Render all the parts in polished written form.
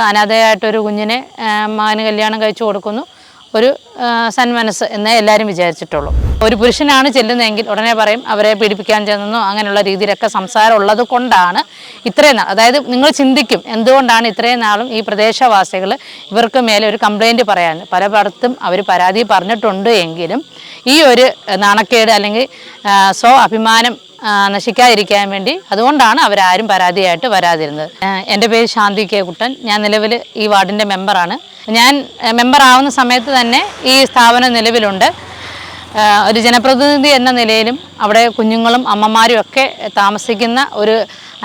അനാഥയായിട്ടൊരു കുഞ്ഞിനെ മകന് കല്യാണം കഴിച്ചു കൊടുക്കുന്നു. ഒരു സന്മനസ് എന്നേ എല്ലാവരും വിചാരിച്ചിട്ടുള്ളൂ. ഒരു പുരുഷനാണ് ചെല്ലുന്നതെങ്കിൽ ഉടനെ പറയും അവരെ പീഡിപ്പിക്കാൻ ചെന്നോ അങ്ങനെയുള്ള രീതിയിലൊക്കെ സംസാരം ഉള്ളത് കൊണ്ടാണ് ഇത്രയും നാൾ, അതായത് നിങ്ങൾ ചിന്തിക്കും എന്തുകൊണ്ടാണ് ഇത്രയും നാളും ഈ പ്രദേശവാസികൾ ഇവർക്ക് മേലെ ഒരു കംപ്ലൈൻറ്റ് പറയാൻ പലയിടത്തും അവർ പരാതി പറഞ്ഞിട്ടുണ്ട്. എങ്കിലും ഈ ഒരു നാണക്കേട് അല്ലെങ്കിൽ അഭിമാനം നശിക്കാതിരിക്കാൻ വേണ്ടി അതുകൊണ്ടാണ് അവരാരും പരാതിയായിട്ട് വരാതിരുന്നത്. എൻ്റെ പേര് ശാന്തി കെ കുട്ടൻ. ഞാൻ നിലവിൽ ഈ വാർഡിൻ്റെ മെമ്പറാണ്. ഞാൻ മെമ്പറാവുന്ന സമയത്ത് തന്നെ ഈ സ്ഥാപനം നിലവിലുണ്ട്. ഒരു ജനപ്രതിനിധി എന്ന നിലയിലും അവിടെ കുഞ്ഞുങ്ങളും അമ്മമാരും ഒക്കെ താമസിക്കുന്ന ഒരു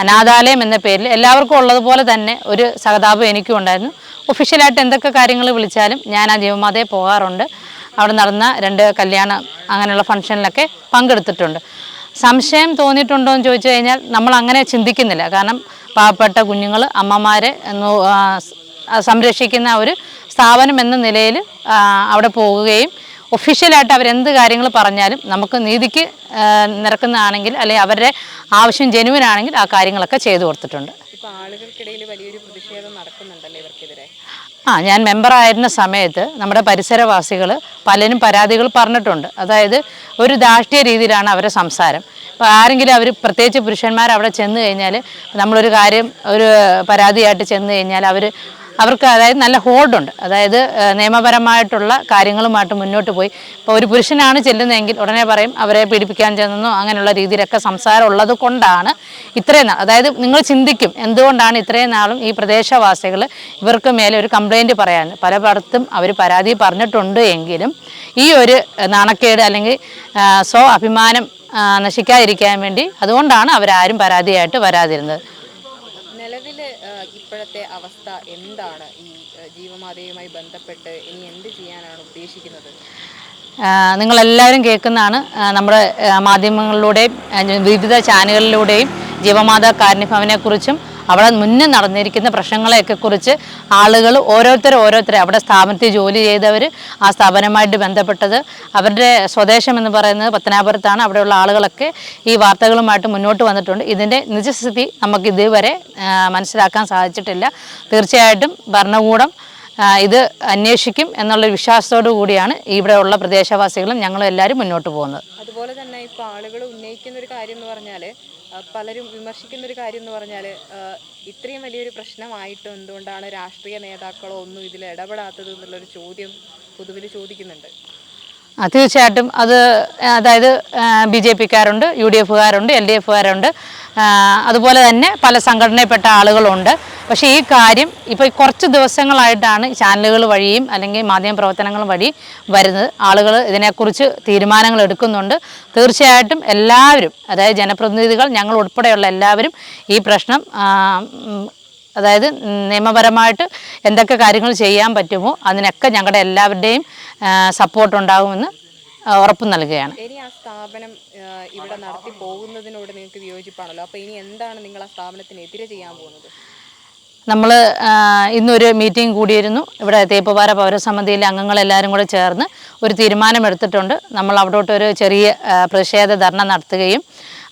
അനാഥാലയം എന്ന പേരിൽ എല്ലാവർക്കും ഉള്ളതുപോലെ തന്നെ ഒരു സഹതാപം എനിക്കും ഉണ്ടായിരുന്നു. ഒഫീഷ്യലായിട്ട് എന്തൊക്കെ കാര്യങ്ങൾ വിളിച്ചാലും ഞാൻ ആ ജീവമാതയെ പോകാറുണ്ട്. അവിടെ നടന്ന 2 കല്യാണം അങ്ങനെയുള്ള ഫംഗ്ഷനിലൊക്കെ പങ്കെടുത്തിട്ടുണ്ട്. സംശയം തോന്നിയിട്ടുണ്ടോ എന്ന് ചോദിച്ചു കഴിഞ്ഞാൽ നമ്മൾ അങ്ങനെ ചിന്തിക്കുന്നില്ല. കാരണം പാവപ്പെട്ട കുഞ്ഞുങ്ങൾ അമ്മമാരെ സംരക്ഷിക്കുന്ന ഒരു സ്ഥാപനം എന്ന നിലയിൽ അവിടെ പോകുകയും ഒഫീഷ്യലായിട്ട് അവരെന്ത് കാര്യങ്ങൾ പറഞ്ഞാലും നമുക്ക് നീതിക്ക് നിരക്കുന്നതാണെങ്കിൽ അല്ലെങ്കിൽ അവരുടെ ആവശ്യം ജെനുവിനാണെങ്കിൽ ആ കാര്യങ്ങളൊക്കെ ചെയ്തു കൊടുത്തിട്ടുണ്ട്. ആളുകൾക്കിടയിൽ വലിയൊരു പ്രതിഷേധം നടക്കുന്നുണ്ടല്ലോ ഇവർക്കെതിരെ. ഞാൻ മെമ്പറായിരുന്ന സമയത്ത് നമ്മുടെ പരിസരവാസികൾ പലരും പരാതികൾ പറഞ്ഞിട്ടുണ്ട്. അതായത് ഒരു ധാർഷ്ട്യ രീതിയിലാണ് അവരുടെ സംസാരം. ഇപ്പോൾ ആരെങ്കിലും അവർ പ്രത്യേകിച്ച് പുരുഷന്മാർ അവിടെ ചെന്ന് കഴിഞ്ഞാൽ നമ്മളൊരു കാര്യം ഒരു പരാതിയായിട്ട് ചെന്ന് കഴിഞ്ഞാൽ അവർക്ക് അതായത് നല്ല ഹോൾഡുണ്ട്. അതായത് നിയമപരമായിട്ടുള്ള കാര്യങ്ങളുമായിട്ട് മുന്നോട്ട് പോയി. ഇപ്പോൾ ഒരു പുരുഷനാണ് ചെല്ലുന്നതെങ്കിൽ ഉടനെ പറയും അവരെ പീഡിപ്പിക്കാൻ ചെന്നോ അങ്ങനെയുള്ള രീതിയിലൊക്കെ സംസാരം ഉള്ളത് കൊണ്ടാണ് ഇത്രയും നാൾ, അതായത് നിങ്ങൾ ചിന്തിക്കും എന്തുകൊണ്ടാണ് ഇത്രയും നാളും ഈ പ്രദേശവാസികൾ ഇവർക്ക് മേലെ ഒരു കംപ്ലൈൻറ്റ് പറയാൻ പലയിടത്തും അവർ പരാതി പറഞ്ഞിട്ടുണ്ട്. എങ്കിലും ഈ ഒരു നാണക്കേട് അല്ലെങ്കിൽ അഭിമാനം നശിക്കാതിരിക്കാൻ വേണ്ടി അതുകൊണ്ടാണ് അവരാരും പരാതിയായിട്ട് വരാതിരുന്നത്. നിലവിൽ ഇപ്പോഴത്തെ അവസ്ഥ എന്താണ്? ഈ ജീവമാതയുമായി ബന്ധപ്പെട്ട് ഇനി എന്ത് ചെയ്യാനാണ് ഉദ്ദേശിക്കുന്നത്? നിങ്ങളെല്ലാവരും കേൾക്കുന്നതാണ്. നമ്മുടെ മാധ്യമങ്ങളിലൂടെയും വിവിധ ചാനലുകളിലൂടെയും ജീവമാതാ കാരുണ്യഭവനെക്കുറിച്ചും അവിടെ മുന്നേ നടന്നിരിക്കുന്ന പ്രശ്നങ്ങളെയൊക്കെ കുറിച്ച് ആളുകൾ ഓരോരുത്തരെ അവിടെ സ്ഥാപനത്തിൽ ജോലി ചെയ്തവർ, ആ സ്ഥാപനമായിട്ട് ബന്ധപ്പെട്ടത്, അവരുടെ സ്വദേശം എന്ന് പറയുന്നത് പത്തനാപുരത്താണ്. അവിടെയുള്ള ആളുകളൊക്കെ ഈ വാർത്തകളുമായിട്ട് മുന്നോട്ട് വന്നിട്ടുണ്ട്. ഇതിൻ്റെ നിജസ്ഥിതി നമുക്ക് ഇതുവരെ മനസ്സിലാക്കാൻ സാധിച്ചിട്ടില്ല. തീർച്ചയായിട്ടും ഭരണകൂടം ഇത് അന്വേഷിക്കും എന്നുള്ളൊരു വിശ്വാസത്തോടു കൂടിയാണ് ഇവിടെയുള്ള പ്രദേശവാസികളും ഞങ്ങളും എല്ലാവരും മുന്നോട്ട് പോകുന്നത്. അതുപോലെ തന്നെ ഇപ്പോൾ ആളുകൾ ഉന്നയിക്കുന്ന ഒരു കാര്യം എന്ന് പറഞ്ഞാൽ, പലരും വിമർശിക്കുന്ന ഒരു കാര്യം എന്ന് പറഞ്ഞാൽ, ഇത്രയും വലിയൊരു പ്രശ്നമായിട്ടും എന്തുകൊണ്ടാണ് രാഷ്ട്രീയ നേതാക്കളോ ഒന്നും ഇതിൽ ഇടപെടാത്തത് എന്നുള്ളൊരു ചോദ്യം പൊതുവിൽ ചോദിക്കുന്നുണ്ട്. തീർച്ചയായിട്ടും അതായത് BJP-ക്കാരുണ്ട്, UDF-കാരുണ്ട്, LDF-കാരുണ്ട്, അതുപോലെ തന്നെ പല സംഘടനയിൽപ്പെട്ട ആളുകളുണ്ട്. പക്ഷേ ഈ കാര്യം ഇപ്പോൾ കുറച്ച് ദിവസങ്ങളായിട്ടാണ് ചാനലുകൾ വഴിയും അല്ലെങ്കിൽ മാധ്യമപ്രവർത്തനങ്ങൾ വഴി വരുന്നത്. ആളുകൾ ഇതിനെക്കുറിച്ച് തീരുമാനങ്ങൾ എടുക്കുന്നുണ്ട്. തീർച്ചയായിട്ടും എല്ലാവരും, അതായത് ജനപ്രതിനിധികൾ, ഞങ്ങൾ ഉൾപ്പെടെയുള്ള എല്ലാവരും ഈ പ്രശ്നം അതായത് നിയമപരമായിട്ട് എന്തൊക്കെ കാര്യങ്ങൾ ചെയ്യാൻ പറ്റുമോ അതിനൊക്കെ ഞങ്ങളുടെ എല്ലാവരുടെയും സപ്പോർട്ട് ഉണ്ടാകുമെന്ന് ഉറപ്പ് നൽകുകയാണ്. ഇനി ആ സ്ഥാപനം ഇവിടെ നടത്തി പോകുന്നതിനോട് നിങ്ങൾക്ക് വിയോജിപ്പാണല്ലോ. അപ്പോൾ ഇനി എന്താണ് നിങ്ങൾ ആ സ്ഥാപനത്തിനെതിരെ ചെയ്യാൻ പോകുന്നത്? നമ്മൾ ഇന്നൊരു മീറ്റിംഗ് കൂടിയിരുന്നു. ഇവിടെ തേപ്പുപാറ പൗരസമിതിയിലെ അംഗങ്ങളെല്ലാവരും കൂടെ ചേർന്ന് ഒരു തീരുമാനമെടുത്തിട്ടുണ്ട്. നമ്മൾ അവിടോട്ടൊരു ചെറിയ പ്രതിഷേധ ധർണ നടത്തുകയും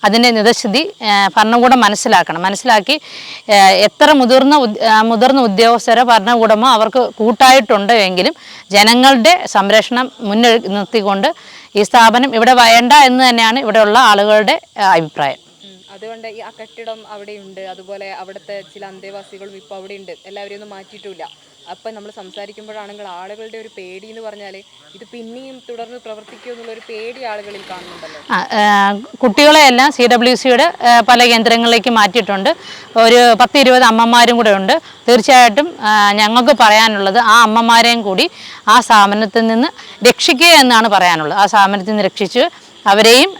അതിൻ്റെ നിജസ്ഥിതി ഭരണകൂടം മനസ്സിലാക്കി എത്ര മുതിർന്ന ഉദ്യോഗസ്ഥരോ ഭരണകൂടമോ അവർക്ക് കൂട്ടായിട്ടുണ്ട് എങ്കിലും ജനങ്ങളുടെ സംരക്ഷണം മുന്നിൽ നിർത്തിക്കൊണ്ട് ഈ സ്ഥാപനം ഇവിടെ വേണ്ട എന്ന് തന്നെയാണ് ഇവിടെയുള്ള ആളുകളുടെ അഭിപ്രായം. അതുകൊണ്ട് ഈ ആ കെട്ടിടം അവിടെയുണ്ട്, അതുപോലെ അവിടുത്തെ ചില അന്തേവാസികളും ഇപ്പോൾ അവിടെ ഉണ്ട്, എല്ലാവരെയും ഒന്നും മാറ്റിയിട്ടില്ല. അപ്പം നമ്മൾ സംസാരിക്കുമ്പോഴാണെങ്കിൽ ആളുകളുടെ ഒരു പേടി എന്ന് പറഞ്ഞാൽ ഇത് പിന്നെയും തുടർന്ന് പ്രവർത്തിക്കുമോ എന്നുള്ളൊരു പേടി ആളുകളിൽ കാണുന്നുണ്ടല്ലോ. കുട്ടികളെയെല്ലാം CWCയുടെ പല കേന്ദ്രങ്ങളിലേക്ക് മാറ്റിയിട്ടുണ്ട്. ഒരു 10-20 അമ്മമാരും കൂടെ ഉണ്ട്. തീർച്ചയായിട്ടും ഞങ്ങൾക്ക് പറയാനുള്ളത് ആ അമ്മമാരെയും കൂടി ആ സ്ഥാപനത്തിൽ നിന്ന് രക്ഷിക്കുക എന്നാണ് പറയാനുള്ളത്. ആ സ്ഥാപനത്തിൽ നിന്ന് രക്ഷിച്ച് അവരെയും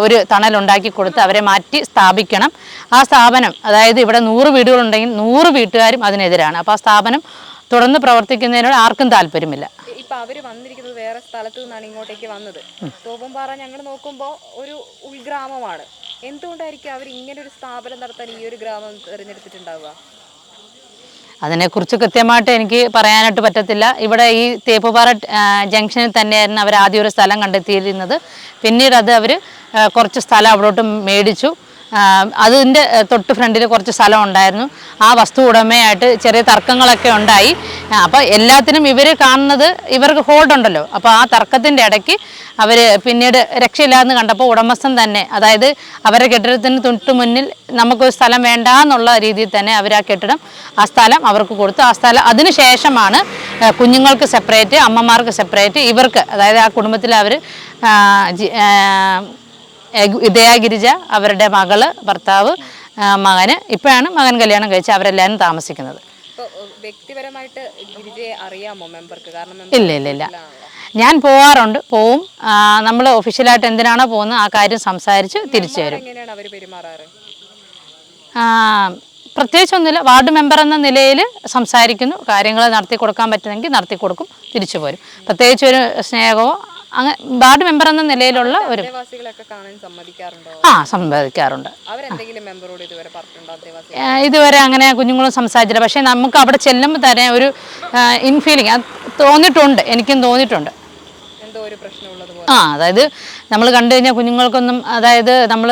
ഒരു തണലുണ്ടാക്കി കൊടുത്ത് അവരെ മാറ്റി സ്ഥാപിക്കണം. ആ സ്ഥാപനം, അതായത് ഇവിടെ 100 വീടുകളുണ്ടെങ്കിൽ 100 വീട്ടുകാരും അതിനെതിരാണ്. അപ്പോൾ ആ സ്ഥാപനം തുടർന്ന് പ്രവർത്തിക്കുന്നതിനോട് ആർക്കും താല്പര്യമില്ല. ഇപ്പം അവർ വന്നിരിക്കുന്നത് വേറെ സ്ഥലത്തു നിന്നാണ് ഇങ്ങോട്ടേക്ക് വന്നത്. തോപ്പുംപാറ ഞങ്ങൾ നോക്കുമ്പോൾ ഒരു ഉൾഗ്രാമമാണ്. എന്തുകൊണ്ടായിരിക്കും അവർ ഇങ്ങനെ ഒരു സ്ഥാപനം നടത്താൻ ഈ ഒരു ഗ്രാമം തിരഞ്ഞെടുത്തിട്ടുണ്ടാവുക? അതിനെക്കുറിച്ച് കൃത്യമായിട്ട് എനിക്ക് പറയാനായിട്ട് പറ്റത്തില്ല. ഇവിടെ ഈ തേപ്പുപാറ ജംഗ്ഷനിൽ തന്നെയായിരുന്നു അവർ ആദ്യം ഒരു സ്ഥലം കണ്ടെത്തിയിരുന്നത്. പിന്നീട് അവർ കുറച്ച് സ്ഥലം അവിടോട്ട് മേടിച്ചു. അതിൻ്റെ തൊട്ട് ഫ്രണ്ടിൽ കുറച്ച് സ്ഥലം ഉണ്ടായിരുന്നു. ആ വസ്തു ഉടമയായിട്ട് ചെറിയ തർക്കങ്ങളൊക്കെ ഉണ്ടായി. അപ്പോൾ എല്ലാത്തിനും ഇവർ കാണുന്നത് ഇവർക്ക് ഹോൾഡ് ഉണ്ടല്ലോ. അപ്പോൾ ആ തർക്കത്തിൻ്റെ ഇടയ്ക്ക് അവർ പിന്നീട് രക്ഷയില്ലാന്ന് കണ്ടപ്പോൾ ഉടമസ്ഥൻ തന്നെ, അതായത് അവരുടെ കെട്ടിടത്തിന് തൊട്ട് മുന്നിൽ നമുക്കൊരു സ്ഥലം വേണ്ട എന്നുള്ള രീതിയിൽ തന്നെ അവർ ആ സ്ഥലം അവർക്ക് കൊടുത്തു. ആ സ്ഥലം അതിന് ശേഷമാണ് കുഞ്ഞുങ്ങൾക്ക് സെപ്പറേറ്റ്, അമ്മമാർക്ക് സെപ്പറേറ്റ്, ഇവർക്ക് അതായത് ആ കുടുംബത്തിൽ അവർ ദയാഗിരിജ, അവരുടെ മകള്, ഭർത്താവ്, മകന്, ഇപ്പോഴാണ് മകൻ കല്യാണം കഴിച്ച് അവരെല്ലാവരും താമസിക്കുന്നത്. വ്യക്തിപരമായിട്ട് ഗിരിജയെ അറിയാമോ മെമ്പർക്ക്? കാരണം ഇല്ല, ഞാൻ പോവും. നമ്മൾ ഒഫീഷ്യലായിട്ട് എന്തിനാണോ പോകുന്നത് ആ കാര്യം സംസാരിച്ച് തിരിച്ചു വരും. എങ്ങനെയാണ് അവർ പെരുമാറാറ്? പ്രത്യേകിച്ചൊന്നുമില്ല. വാർഡ് മെമ്പർ എന്ന നിലയിൽ സംസാരിക്കുന്നു, കാര്യങ്ങൾ നടത്തി കൊടുക്കാൻ പറ്റുമെങ്കിൽ നടത്തി കൊടുക്കും, തിരിച്ചു പോരും. പ്രത്യേകിച്ച് ഒരു സ്നേഹമോ അങ്ങനെ വാർഡ് മെമ്പർ എന്ന നിലയിലുള്ള ഒരു സമ്മതിക്കാറുണ്ട്. ഇതുവരെ അങ്ങനെ കുഞ്ഞുങ്ങളും സംസാരിച്ചില്ല. പക്ഷേ നമുക്ക് അവിടെ ചെല്ലുമ്പോൾ തന്നെ ഒരു ഇൻഫീലിംഗ് തോന്നിയിട്ടുണ്ട്, എനിക്കും തോന്നിയിട്ടുണ്ട്. അതായത് നമ്മൾ കണ്ടു കഴിഞ്ഞാൽ കുഞ്ഞുങ്ങൾക്കൊന്നും, അതായത് നമ്മൾ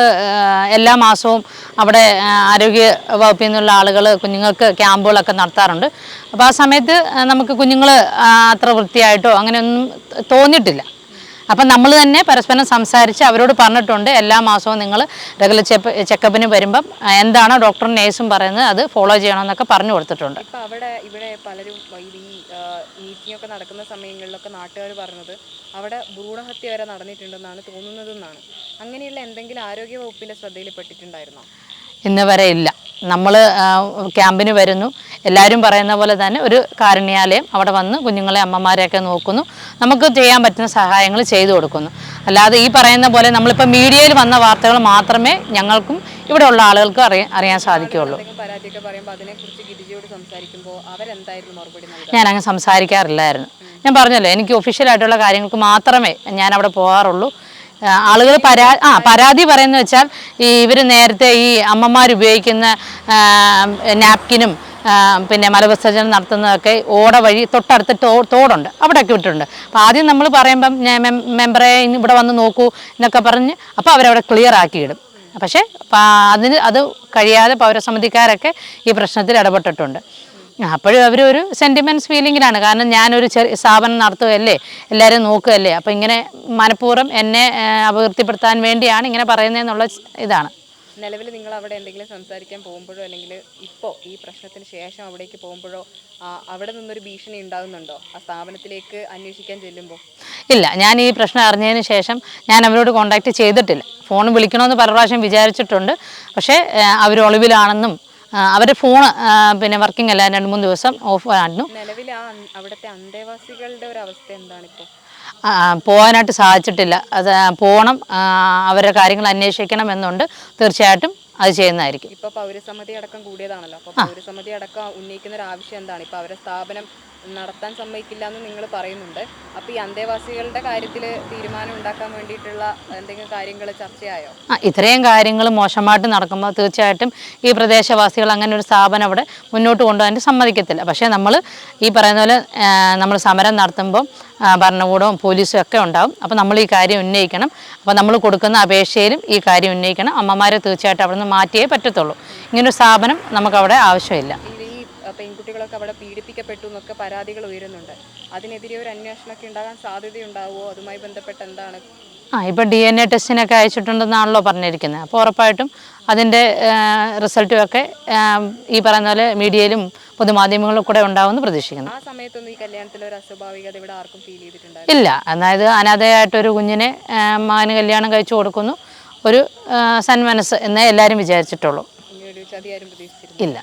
എല്ലാ മാസവും അവിടെ ആരോഗ്യ വകുപ്പിൽ നിന്നുള്ള ആളുകൾ കുഞ്ഞുങ്ങൾക്ക് ക്യാമ്പുകളൊക്കെ നടത്താറുണ്ട്. അപ്പോൾ ആ സമയത്ത് നമുക്ക് കുഞ്ഞുങ്ങൾ അത്ര വൃത്തിയായിട്ടോ അങ്ങനെയൊന്നും തോന്നിയിട്ടില്ല. അപ്പം നമ്മൾ തന്നെ പരസ്പരം സംസാരിച്ച് അവരോട് പറഞ്ഞിട്ടുണ്ട്, എല്ലാ മാസവും നിങ്ങൾ റെഗുലർ ചെക്കപ്പിന് വരുമ്പം എന്താണോ ഡോക്ടറും നേഴ്സും പറയുന്നത് അത് ഫോളോ ചെയ്യണമെന്നൊക്കെ പറഞ്ഞു കൊടുത്തിട്ടുണ്ട്. ഇപ്പം ഇവിടെ പലരും ഈ മീറ്റിംഗ് ഒക്കെ നടക്കുന്ന സമയങ്ങളിലൊക്കെ നാട്ടുകാർ പറഞ്ഞത് അവിടെ ഭ്രൂണഹത്യ വരെ നടന്നിട്ടുണ്ടെന്നാണ് തോന്നുന്നതെന്നാണ്. അങ്ങനെയുള്ള എന്തെങ്കിലും ആരോഗ്യ വകുപ്പിൻ്റെ ശ്രദ്ധയിൽപ്പെട്ടിട്ടുണ്ടായിരുന്നോ? ഇന്ന് വരെ ഇല്ല. നമ്മൾ ക്യാമ്പിന് വരുന്നു, എല്ലാവരും പറയുന്ന പോലെ തന്നെ ഒരു കാരുണ്യാലയം അവിടെ വന്ന് കുഞ്ഞുങ്ങളെ, അമ്മമാരെയൊക്കെ നോക്കുന്നു, നമുക്ക് ചെയ്യാൻ പറ്റുന്ന സഹായങ്ങൾ ചെയ്തു കൊടുക്കുന്നു. അല്ലാതെ ഈ പറയുന്ന പോലെ നമ്മളിപ്പോൾ മീഡിയയിൽ വന്ന വാർത്തകൾ മാത്രമേ ഞങ്ങൾക്കും ഇവിടെ ഉള്ള ആളുകൾക്ക് അറിയാൻ സാധിക്കുകയുള്ളൂ. ഞാനങ്ങ് സംസാരിക്കാറില്ലായിരുന്നു. ഞാൻ പറഞ്ഞല്ലോ, എനിക്ക് ഒഫീഷ്യലായിട്ടുള്ള കാര്യങ്ങൾക്ക് മാത്രമേ ഞാൻ അവിടെ പോകാറുള്ളൂ. ആളുകൾ പരാതി പറയുന്നത് വെച്ചാൽ ഇവർ നേരത്തെ ഈ അമ്മമാർ ഉപയോഗിക്കുന്ന നാപ്കിനും പിന്നെ മലവിസർജനം നടത്തുന്നതൊക്കെ ഓട വഴി തൊട്ടടുത്ത് തോടുണ്ട്, അവിടെയൊക്കെ വിട്ടിട്ടുണ്ട്. അപ്പോൾ ആദ്യം നമ്മൾ പറയുമ്പം മെമ്പറെ ഇവിടെ വന്ന് നോക്കൂ എന്നൊക്കെ പറഞ്ഞ് അപ്പോൾ അവരവിടെ ക്ലിയർ ആക്കിയിടും. പക്ഷേ അത് കഴിയാതെ പൗരസമിതിക്കാരൊക്കെ ഈ പ്രശ്നത്തിൽ ഇടപെട്ടിട്ടുണ്ട്. അപ്പോഴും അവരൊരു സെൻറ്റിമെൻറ്റ്സ് ഫീലിങ്ങിലാണ്. കാരണം ഞാനൊരു ചെറിയ സ്ഥാപനം നടത്തുകയല്ലേ, എല്ലാവരും നോക്കുകയല്ലേ, അപ്പോൾ ഇങ്ങനെ മനഃപൂർവ്വം എന്നെ അപകീർത്തിപ്പെടുത്താൻ വേണ്ടിയാണ് ഇങ്ങനെ പറയുന്നതെന്നുള്ള ഇതാണ്. നിലവിൽ നിങ്ങൾ അവിടെ എന്തെങ്കിലും സംസാരിക്കാൻ പോകുമ്പോഴോ അല്ലെങ്കിൽ ഇപ്പോൾ ഈ പ്രശ്നത്തിന് ശേഷം അവിടേക്ക് പോകുമ്പോഴോ അവിടെ നിന്നൊരു ഭീഷണി ഉണ്ടാകുന്നുണ്ടോ ആ സ്ഥാപനത്തിലേക്ക് അന്വേഷിക്കാൻ ചെല്ലുമ്പോൾ? ഇല്ല, ഞാൻ ഈ പ്രശ്നം അറിഞ്ഞതിന് ശേഷം ഞാൻ അവരോട് കോൺടാക്റ്റ് ചെയ്തിട്ടില്ല. ഫോൺ വിളിക്കണമെന്ന് പല പ്രാവശ്യം വിചാരിച്ചിട്ടുണ്ട്. പക്ഷേ അവർ ഒളിവിലാണെന്നും അവരുടെ ഫോൺ പിന്നെ വർക്കിംഗ് അല്ല, 2-3 ദിവസം ഓഫ് ആയിരുന്നു. നിലവിൽ അവിടുത്തെ അന്തേവാസികളുടെ ഒരു അവസ്ഥ എന്താണിപ്പോൾ? പോകാനായിട്ട് സാധിച്ചിട്ടില്ല. അത് പോകണം, അവരുടെ കാര്യങ്ങൾ അന്വേഷിക്കണം എന്നുണ്ട്. തീർച്ചയായിട്ടും അത് ചെയ്യുന്നതായിരിക്കും. ഇപ്പോൾ പൗരസമിതി അടക്കം കൂടിയതാണല്ലോ, അപ്പോൾ പൗരസമിതി അടക്കം ഉന്നയിക്കുന്ന ഒരു ആവശ്യം എന്താണ്? ഇപ്പോൾ അവരുടെ സ്ഥാപനം നടത്താൻ സമ്മതിക്കില്ല എന്ന് നിങ്ങൾ പറയുന്നുണ്ട്. അപ്പോൾ ഈ അന്തേവാസികളുടെ കാര്യത്തിൽ തീരുമാനം ഉണ്ടാക്കാൻ വേണ്ടിയിട്ടുള്ള എന്തെങ്കിലും കാര്യങ്ങൾ ചർച്ചയായോ? ഇത്രയും കാര്യങ്ങൾ മോശമായിട്ട് നടക്കുമ്പോൾ തീർച്ചയായിട്ടും ഈ പ്രദേശവാസികൾ അങ്ങനെ ഒരു സ്ഥാപനം അവിടെ മുന്നോട്ട് കൊണ്ടുപോകാൻ സമ്മതിക്കത്തില്ല. പക്ഷേ നമ്മൾ ഈ പറയുന്ന പോലെ നമ്മൾ സമരം നടത്തുമ്പോൾ ഭരണകൂടവും പോലീസും ഒക്കെ ഉണ്ടാവും. അപ്പോൾ നമ്മൾ ഈ കാര്യം ഉന്നയിക്കണം. അപ്പോൾ നമ്മൾ കൊടുക്കുന്ന അപേക്ഷയിലും ഈ കാര്യം ഉന്നയിക്കണം. അമ്മമാരെ തീർച്ചയായിട്ടും അവിടെ നിന്ന് മാറ്റിയേ പറ്റത്തുള്ളൂ. ഇങ്ങനൊരു സ്ഥാപനം നമുക്കവിടെ ആവശ്യമില്ല. പെൺകുട്ടികളൊക്കെ അവിടെ പീഡിപ്പിക്കപ്പെട്ടു എന്നൊക്കെ പരാതികൾ ഉയരുന്നുണ്ട്. അതിനെതിരെ ഒരു അന്വേഷണമൊക്കെ ഉണ്ടാകാൻ സാധ്യതയുണ്ടാവുമോ? അതുമായി ബന്ധപ്പെട്ട് എന്താണ്? ഇപ്പോൾ DNA ടെസ്റ്റിനൊക്കെ അയച്ചിട്ടുണ്ടെന്നാണല്ലോ പറഞ്ഞിരിക്കുന്നത്. അപ്പോൾ ഉറപ്പായിട്ടും അതിൻ്റെ റിസൾട്ടുമൊക്കെ ഈ പറയുന്ന പോലെ മീഡിയയിലും പൊതുമാധ്യമങ്ങളിലും കൂടെ ഉണ്ടാവുമെന്ന് പ്രതീക്ഷിക്കുന്നു. ആ സമയത്തൊന്നും ഈ കല്യാണത്തിൽ ഒരു അസ്വാഭാവികത ഇവിടെ ആർക്കും ഫീൽ ചെയ്തിട്ടുണ്ടായിരുന്നു? ഇല്ല. അതായത് അനാഥയായിട്ടൊരു കുഞ്ഞിനെ മകന് കല്യാണം കഴിച്ചു കൊടുക്കുന്നു, ഒരു സന്മനസ് എന്നേ എല്ലാവരും വിചാരിച്ചിട്ടുള്ളൂ. ചതി ആരും പ്രതീക്ഷിച്ചിരുന്നു? ഇല്ല.